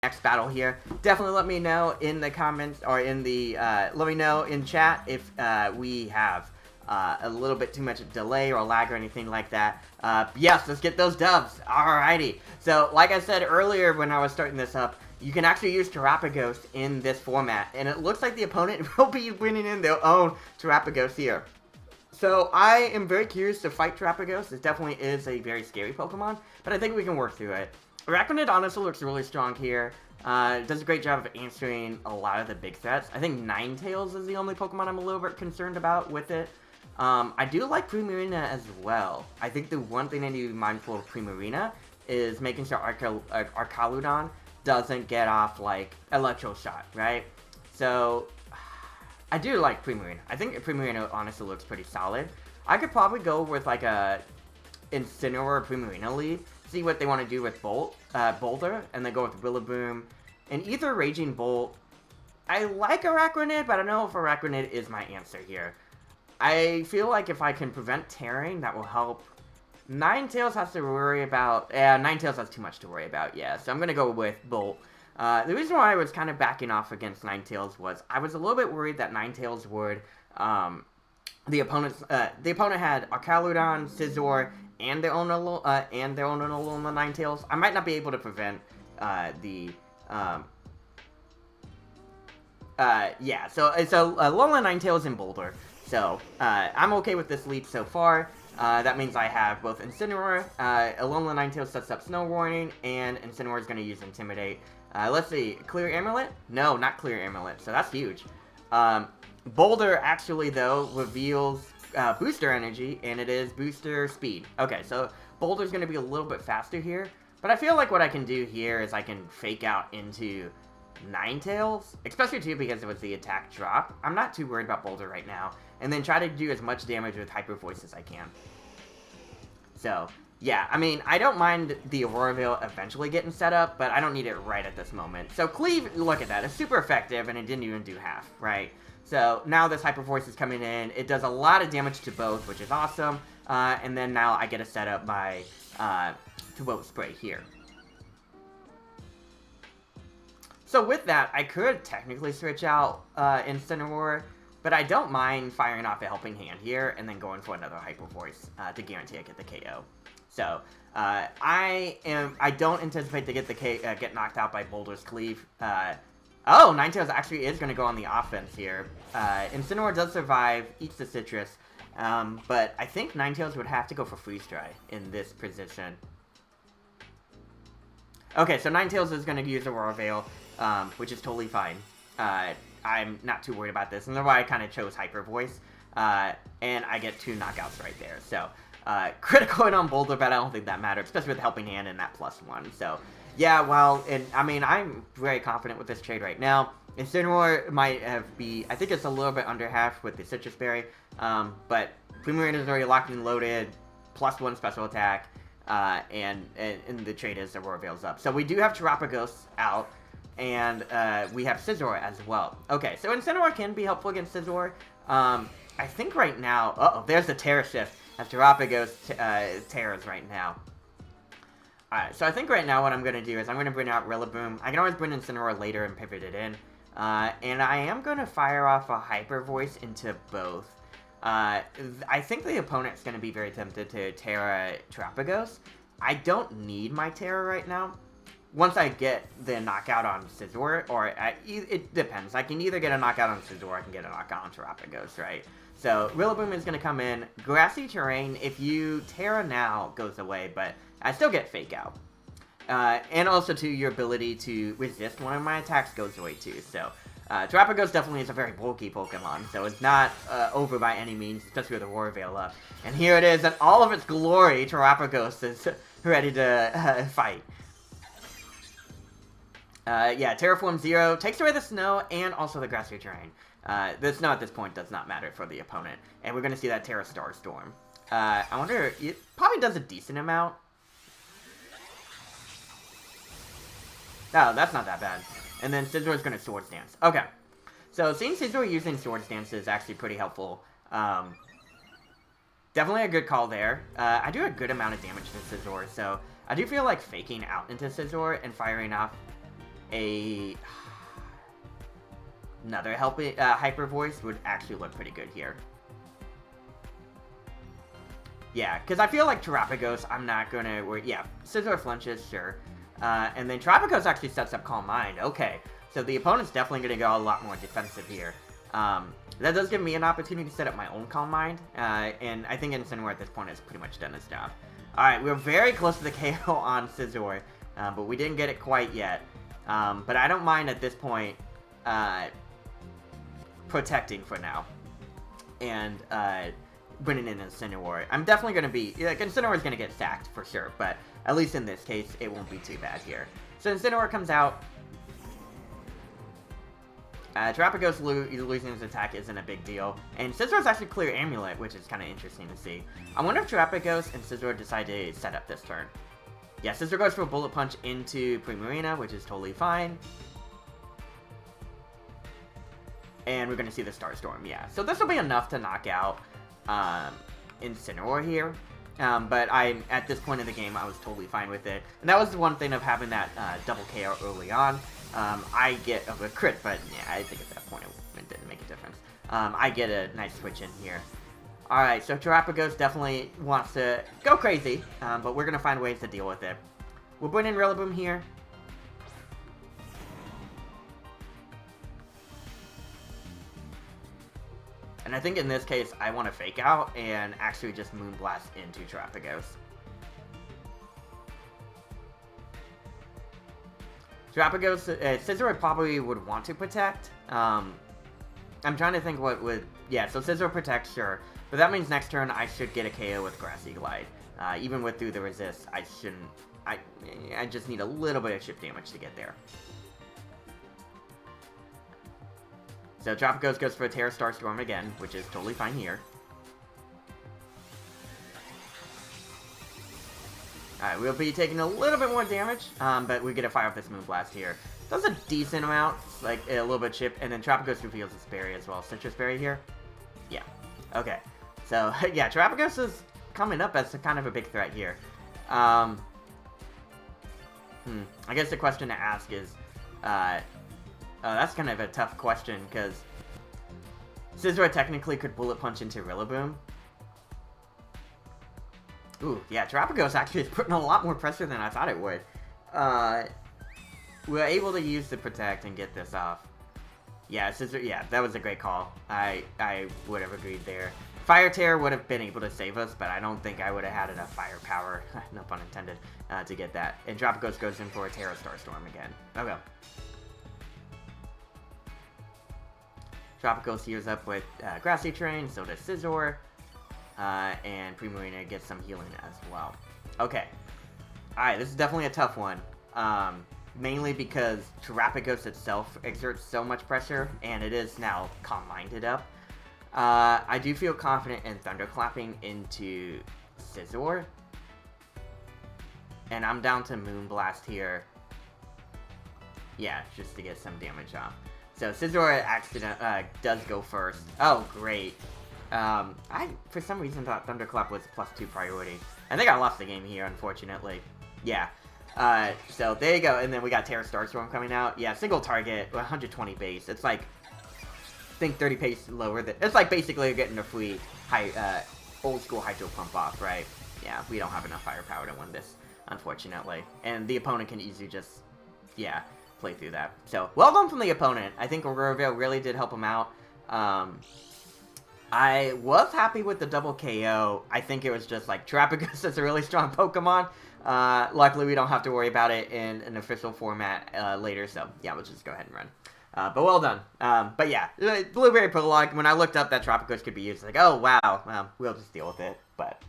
next battle here. Definitely let me know in the comments, or in the, let me know in chat if we have a little bit too much delay or lag or anything like that. Yes, let's get those dubs. Alrighty. So, like I said earlier when I was starting this up, you can actually use Terapagos in this format, and it looks like the opponent will be winning in their own Terapagos here. So, I am very curious to fight Terapagos. This definitely is a very scary Pokemon, but I think we can work through it. Arachnid honestly looks really strong here. Does a great job of answering a lot of the big threats. I think Ninetales is the only Pokemon I'm a little bit concerned about with it. I do like Primarina as well. I think the one thing I need to be mindful of Primarina is making sure Arcaludon doesn't get off, like, Electro Shot, right? So, I do like Primarina. I think Primarina honestly looks pretty solid. I could probably go with, like, a Incineroar Primarina lead, see what they want to do with Boulder, and then go with Rillaboom. And either Raging Bolt, I like Arachnid, but I don't know if Arachnid is my answer here. I feel like if I can prevent tearing, that will help. Ninetales has to worry about, Ninetales has too much to worry about, yeah, so I'm going to go with Bolt. The reason why I was kind of backing off against Ninetales was I was a little bit worried that Ninetales would, the opponent had Arcaludon, Scizor, and their own Alolan Ninetales. I might not be able to prevent yeah, so it's a Alolan Ninetales and Boulder. So, I'm okay with this lead so far. That means I have both Incineroar, Alolan Ninetales sets up Snow Warning, and Incineroar is going to use Intimidate. Let's see, Clear Amulet? No, not Clear Amulet, so that's huge. Boulder actually, though, reveals Booster Energy, and it is Booster Speed. Okay, so Boulder's going to be a little bit faster here, but I feel like what I can do here is I can fake out into Ninetales, especially too because it was the attack drop. I'm not too worried about Boulder right now, and then try to do as much damage with Hyper Voice as I can. So, yeah, I mean, I don't mind the Aurora Veil eventually getting set up, but I don't need it right at this moment. So Cleave, look at that, it's super effective, and it didn't even do half, right? So now this Hyper Voice is coming in, it does a lot of damage to both, which is awesome, and then now I get to set up my Throat Spray here. So with that, I could technically switch out Incineroar, but I don't mind firing off a Helping Hand here and then going for another Hyper Voice to guarantee I get the KO. So I don't anticipate to get knocked out by Boulder's Cleave. Oh, Ninetales actually is going to go on the offense here. Incineroar does survive, eats the Citrus, but I think Ninetales would have to go for Freeze Dry in this position. Okay, so Ninetales is going to use Aurora Veil, which is totally fine. I'm not too worried about this, and that's why I kind of chose Hyper Voice, and I get 2 knockouts right there. So, critical hit on Boulder, but I don't think that matters, especially with Helping Hand and that +1. So, yeah, well, I mean, I'm very confident with this trade right now. Incineroar might I think it's a little bit under half with the Citrus Berry, but Primarina is already locked and loaded, +1 special attack, and the trade is Aurora Veil's up. So we do have Terapagos out, and we have Scizor as well. Okay, so Incineroar can be helpful against Scizor. I think right now, uh-oh, there's the Terra Shift as Terapagos Terras right now. Alright, so I think right now what I'm going to do is I'm going to bring out Rillaboom. I can always bring Incineroar later and pivot it in. And I am going to fire off a Hyper Voice into both. I think the opponent's going to be very tempted to Terra Terapagos. I don't need my Terra right now. Once I get the knockout on Scizor, or it depends. I can either get a knockout on Scizor or I can get a knockout on Terapagos, right? So Rillaboom is going to come in. Grassy Terrain, if you Terra now, goes away, but I still get Fake Out. And also, too, your ability to resist one of my attacks goes away, too. So, Terapagos definitely is a very bulky Pokemon, so it's not over by any means, especially with Aurora Veil up. And here it is, in all of its glory, Terapagos is ready to fight. Yeah, Terraform 0 takes away the snow and also the grassy terrain. The snow at this point does not matter for the opponent. And we're going to see that Terra Star Storm. I wonder, it probably does a decent amount. Oh, that's not that bad. And then Scizor is going to Swords Dance. Okay. So, seeing Scizor using Swords Dance is actually pretty helpful. Definitely a good call there. I do a good amount of damage to Scizor, so I do feel like faking out into Scizor and firing off another helping Hyper Voice would actually look pretty good here. Yeah, because I feel like Terapagos, I'm not going to... Yeah, Scizor flinches, sure. And then Terapagos actually sets up Calm Mind. Okay, so the opponent's definitely going to go a lot more defensive here. That does give me an opportunity to set up my own Calm Mind. And I think Incineroar at this point has pretty much done its job. Alright, we're very close to the KO on Scizor, but we didn't get it quite yet. But I don't mind at this point protecting for now. And bringing in Incineroar. I'm definitely going to be... Like, Incineroar is going to get sacked for sure, but at least in this case, it won't be too bad here. So Incineroar comes out. Terapagos losing his attack isn't a big deal. And Scizor's actually clear Amulet, which is kind of interesting to see. I wonder if Terapagos and Scizor decide to set up this turn. Yeah, Scizor goes for a Bullet Punch into Primarina, which is totally fine. And we're going to see the Starstorm, yeah. So this will be enough to knock out Incineroar here. But at this point in the game, I was totally fine with it. And that was the one thing of having that double KO early on. I get a crit, but yeah, I think at that point it didn't make a difference. I get a nice switch in here. Alright, so Terapagos definitely wants to go crazy, but we're going to find ways to deal with it. We'll bring in Rillaboom here. And I think in this case, I want to Fake Out and actually just Moonblast into Terapagos. Terapagos, Scizor probably would want to protect. I'm trying to think what would... Yeah, so Scizor protects, sure. But that means next turn I should get a KO with Grassy Glide. Even with through the resist, I shouldn't... I just need a little bit of chip damage to get there. So Terapagos goes for a Terra Starstorm again, which is totally fine here. Alright, we'll be taking a little bit more damage, but we get a fire off this Moonblast here. Does a decent amount, like a little bit chip, and then Terapagos reveals its berry as well. Citrus Berry here? Yeah. Okay. So, yeah, Terapagos is coming up as kind of a big threat here. I guess the question to ask is, that's kind of a tough question, because Scizor technically could Bullet Punch into Rillaboom. Ooh, yeah, Terapagos actually is putting a lot more pressure than I thought it would. We're able to use the Protect and get this off. Yeah, Scizor, yeah, that was a great call. I would have agreed there. Fire Terror would have been able to save us, but I don't think I would have had enough firepower, no pun intended, to get that. And Terapagos goes in for a Terra Starstorm again. Okay. Terapagos heals up with Grassy Terrain, so does Scizor. And Primarina gets some healing as well. Okay. Alright, this is definitely a tough one. Mainly because Terapagos itself exerts so much pressure, and it is now calm-minded up. I do feel confident in Thunderclapping into Scizor. And I'm down to Moonblast here. Yeah, just to get some damage off. So Scizor does go first. Oh, great. I, for some reason, thought Thunderclap was +2 priority. I think I lost the game here, unfortunately. Yeah. So there you go. And then we got Terra Starstorm coming out. Yeah, single target, 120 base. It's like, I think 30 pace lower than... It's like basically you're getting a free old school Hydro Pump off, right? Yeah, we don't have enough firepower to win this, unfortunately. And the opponent can easily just, yeah, play through that. So, well done from the opponent. I think Aurora really did help him out. I was happy with the double KO. I think it was just like Terapagos is a really strong Pokemon. Luckily, we don't have to worry about it in an official format later. So, yeah, we'll just go ahead and run. But well done. But yeah, Blueberry Prologue, when I looked up that Terapagos could be used, like, oh, wow, well, we'll just deal with it. But